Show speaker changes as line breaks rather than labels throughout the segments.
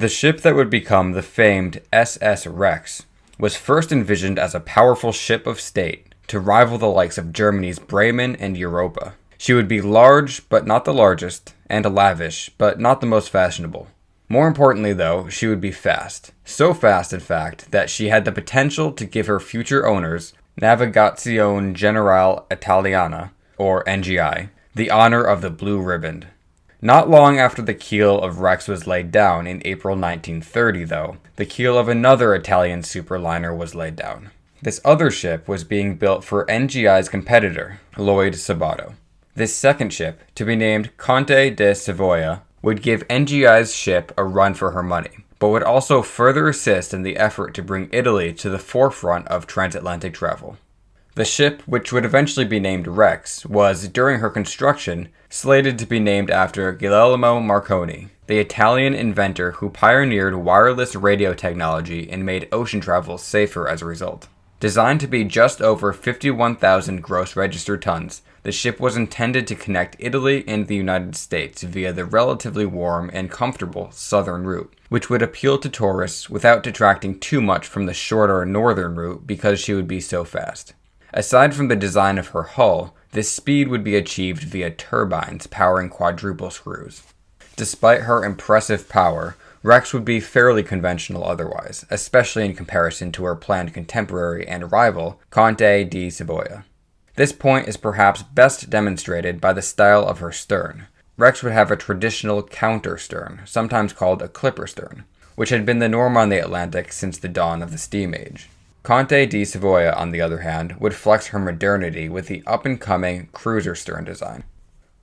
The ship that would become the famed SS Rex was first envisioned as a powerful ship of state to rival the likes of Germany's Bremen and Europa. She would be large, but not the largest, and lavish, but not the most fashionable. More importantly, though, she would be fast. So fast, in fact, that she had the potential to give her future owners, Navigazione Generale Italiana, or NGI, the honor of the Blue Riband. Not long after the keel of Rex was laid down in April 1930, though, the keel of another Italian superliner was laid down. This other ship was being built for NGI's competitor, Lloyd Sabato. This second ship, to be named Conte di Savoia, would give NGI's ship a run for her money, but would also further assist in the effort to bring Italy to the forefront of transatlantic travel. The ship, which would eventually be named Rex, was, during her construction, slated to be named after Guglielmo Marconi, the Italian inventor who pioneered wireless radio technology and made ocean travel safer as a result. Designed to be just over 51,000 gross registered tons, the ship was intended to connect Italy and the United States via the relatively warm and comfortable southern route, which would appeal to tourists without detracting too much from the shorter northern route because she would be so fast. Aside from the design of her hull, this speed would be achieved via turbines powering quadruple screws. Despite her impressive power, Rex would be fairly conventional otherwise, especially in comparison to her planned contemporary and rival, Conte di Savoia. This point is perhaps best demonstrated by the style of her stern. Rex would have a traditional counter stern, sometimes called a clipper stern, which had been the norm on the Atlantic since the dawn of the steam age. Conte di Savoia, on the other hand, would flex her modernity with the up-and-coming cruiser stern design.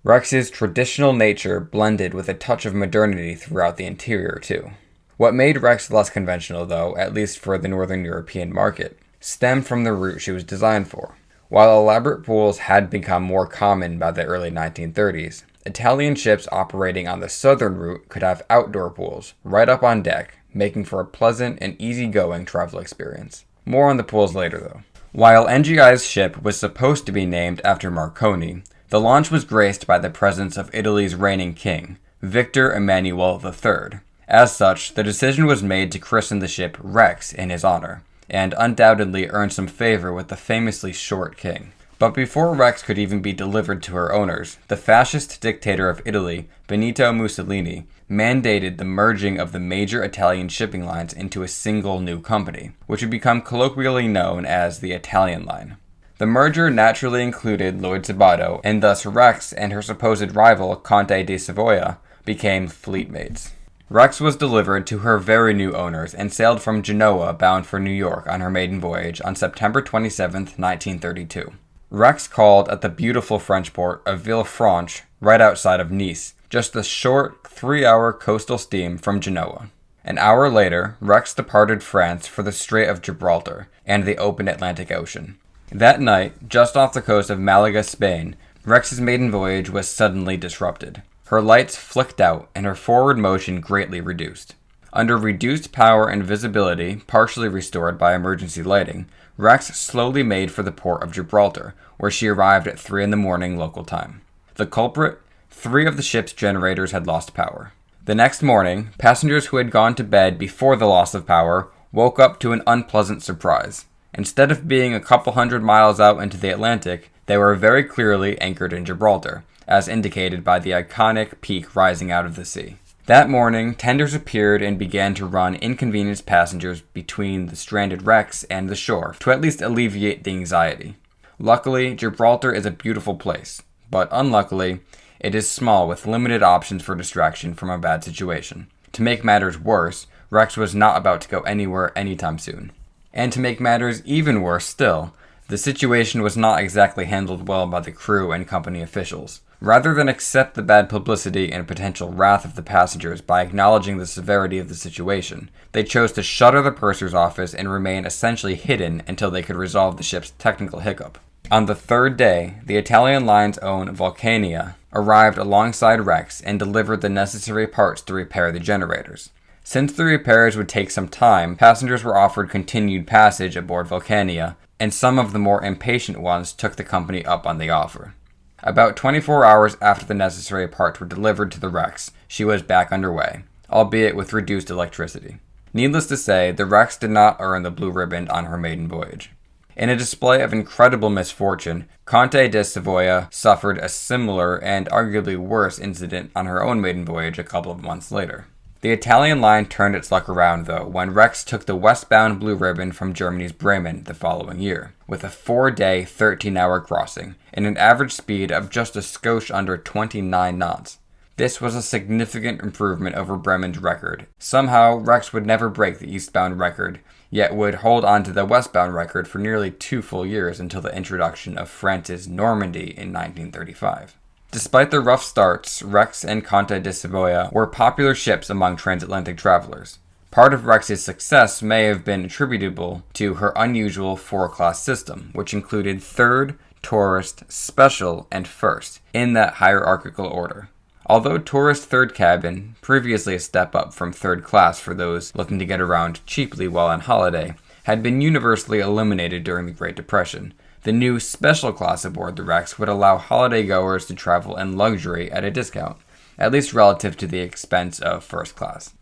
Rex's traditional nature blended with a touch of modernity throughout the interior, too. What made Rex less conventional, though, at least for the Northern European market, stemmed from the route she was designed for. While elaborate pools had become more common by the early 1930s, Italian ships operating on the southern route could have outdoor pools, right up on deck, making for a pleasant and easygoing travel experience. More on the pools later, though. While NGI's ship was supposed to be named after Marconi, the launch was graced by the presence of Italy's reigning king, Victor Emmanuel III. As such, the decision was made to christen the ship Rex in his honor, and undoubtedly earned some favor with the famously short king. But before Rex could even be delivered to her owners, the fascist dictator of Italy, Benito Mussolini, mandated the merging of the major Italian shipping lines into a single new company, which would become colloquially known as the Italian Line. The merger naturally included Lloyd Sabato, and thus Rex and her supposed rival, Conte di Savoia, became fleetmates. Rex was delivered to her very new owners and sailed from Genoa bound for New York on her maiden voyage on September 27, 1932. Rex called at the beautiful French port of Villefranche, right outside of Nice, just a short 3-hour coastal steam from Genoa. An hour later, Rex departed France for the Strait of Gibraltar and the open Atlantic Ocean. That night, just off the coast of Malaga, Spain, Rex's maiden voyage was suddenly disrupted. Her lights flicked out and her forward motion greatly reduced. Under reduced power and visibility, partially restored by emergency lighting, Rex slowly made for the port of Gibraltar, where she arrived at 3 a.m. local time. The culprit? 3 of the ship's generators had lost power. The next morning, passengers who had gone to bed before the loss of power woke up to an unpleasant surprise. Instead of being a couple hundred miles out into the Atlantic, they were very clearly anchored in Gibraltar, as indicated by the iconic peak rising out of the sea. That morning, tenders appeared and began to run inconvenienced passengers between the stranded Rex and the shore to at least alleviate the anxiety. Luckily, Gibraltar is a beautiful place, but unluckily, it is small with limited options for distraction from a bad situation. To make matters worse, Rex was not about to go anywhere anytime soon. And to make matters even worse still, the situation was not exactly handled well by the crew and company officials. Rather than accept the bad publicity and potential wrath of the passengers by acknowledging the severity of the situation, they chose to shutter the purser's office and remain essentially hidden until they could resolve the ship's technical hiccup. On the third day, the Italian line's own Vulcania arrived alongside Rex and delivered the necessary parts to repair the generators. Since the repairs would take some time, passengers were offered continued passage aboard Vulcania, and some of the more impatient ones took the company up on the offer. About 24 hours after the necessary parts were delivered to the Rex, she was back underway, albeit with reduced electricity. Needless to say, the Rex did not earn the Blue Riband on her maiden voyage. In a display of incredible misfortune, Conte di Savoia suffered a similar and arguably worse incident on her own maiden voyage a couple of months later. The Italian line turned its luck around, though, when Rex took the westbound Blue Riband from Germany's Bremen the following year, with a 4-day, 13-hour crossing, and an average speed of just a skosh under 29 knots. This was a significant improvement over Bremen's record. Somehow, Rex would never break the eastbound record, yet would hold on to the westbound record for nearly 2 full years until the introduction of France's Normandy in 1935. Despite their rough starts, Rex and Conte di Savoia were popular ships among transatlantic travelers. Part of Rex's success may have been attributable to her unusual 4-class system, which included third, tourist, special, and first, in that hierarchical order. Although tourist third cabin, previously a step up from third class for those looking to get around cheaply while on holiday, had been universally eliminated during the Great Depression, the new special class aboard the Rex would allow holiday goers to travel in luxury at a discount, at least relative to the expense of first class.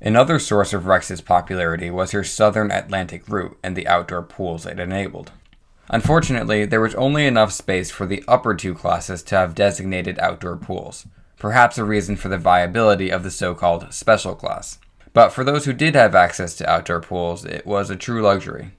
Another source of Rex's popularity was her southern Atlantic route and the outdoor pools it enabled. Unfortunately, there was only enough space for the upper 2 classes to have designated outdoor pools, perhaps a reason for the viability of the so-called special class. But for those who did have access to outdoor pools, it was a true luxury.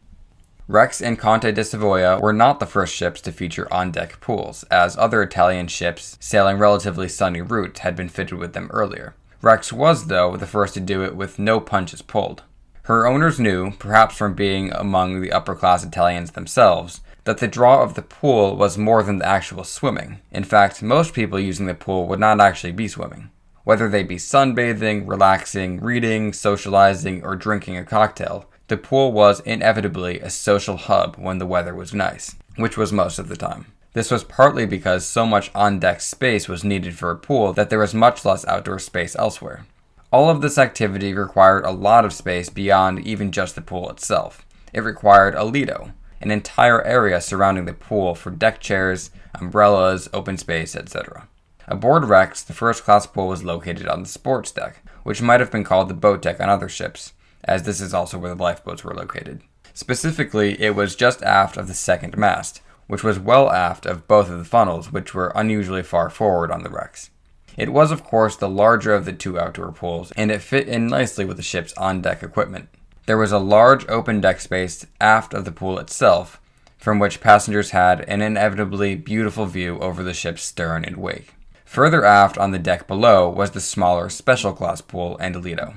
Rex and Conte di Savoia were not the first ships to feature on-deck pools, as other Italian ships sailing relatively sunny routes had been fitted with them earlier. Rex was, though, the first to do it with no punches pulled. Her owners knew, perhaps from being among the upper-class Italians themselves, that the draw of the pool was more than the actual swimming. In fact, most people using the pool would not actually be swimming. Whether they be sunbathing, relaxing, reading, socializing, or drinking a cocktail, the pool was inevitably a social hub when the weather was nice, which was most of the time. This was partly because so much on-deck space was needed for a pool that there was much less outdoor space elsewhere. All of this activity required a lot of space beyond even just the pool itself. It required a lido, an entire area surrounding the pool for deck chairs, umbrellas, open space, etc. Aboard Rex, the first-class pool was located on the sports deck, which might have been called the boat deck on other ships, as this is also where the lifeboats were located. Specifically, it was just aft of the second mast, which was well aft of both of the funnels, which were unusually far forward on the Rex. It was, of course, the larger of the 2 outdoor pools, and it fit in nicely with the ship's on-deck equipment. There was a large open deck space aft of the pool itself, from which passengers had an inevitably beautiful view over the ship's stern and wake. Further aft on the deck below was the smaller special class pool and lido.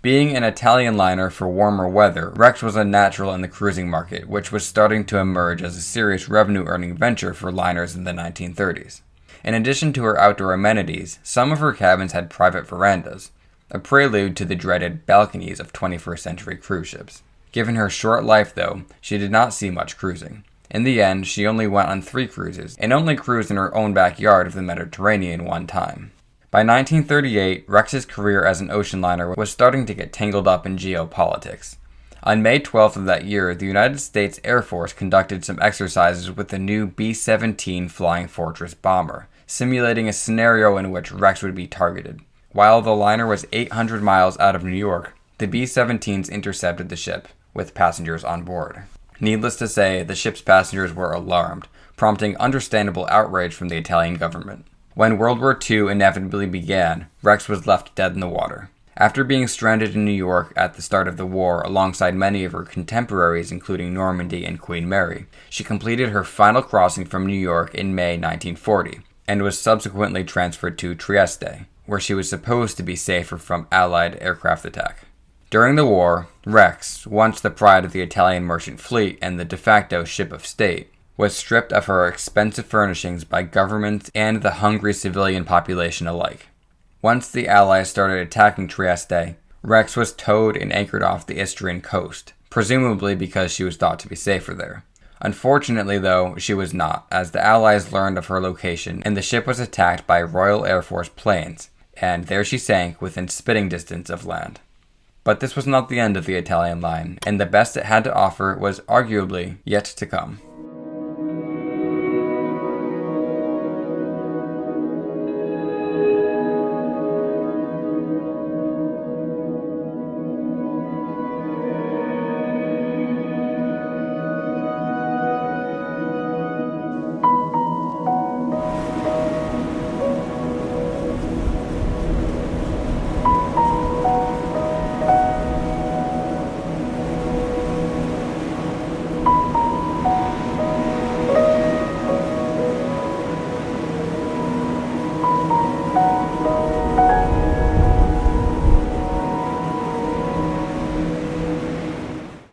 Being an Italian liner for warmer weather, Rex was a natural in the cruising market, which was starting to emerge as a serious revenue-earning venture for liners in the 1930s. In addition to her outdoor amenities, some of her cabins had private verandas, a prelude to the dreaded balconies of 21st century cruise ships. Given her short life, though, she did not see much cruising. In the end, she only went on 3 cruises, and only cruised in her own backyard of the Mediterranean one time. By 1938, Rex's career as an ocean liner was starting to get tangled up in geopolitics. On May 12th of that year, the United States Air Force conducted some exercises with the new B-17 Flying Fortress bomber, simulating a scenario in which Rex would be targeted. While the liner was 800 miles out of New York, the B-17s intercepted the ship, with passengers on board. Needless to say, the ship's passengers were alarmed, prompting understandable outrage from the Italian government. When World War II inevitably began, Rex was left dead in the water. After being stranded in New York at the start of the war alongside many of her contemporaries including Normandy and Queen Mary, she completed her final crossing from New York in May 1940, and was subsequently transferred to Trieste, where she was supposed to be safer from Allied aircraft attack. During the war, Rex, once the pride of the Italian merchant fleet and the de facto ship of state, was stripped of her expensive furnishings by governments and the hungry civilian population alike. Once the Allies started attacking Trieste, Rex was towed and anchored off the Istrian coast, presumably because she was thought to be safer there. Unfortunately, though, she was not, as the Allies learned of her location and the ship was attacked by Royal Air Force planes, and there she sank within spitting distance of land. But this was not the end of the Italian line, and the best it had to offer was arguably yet to come.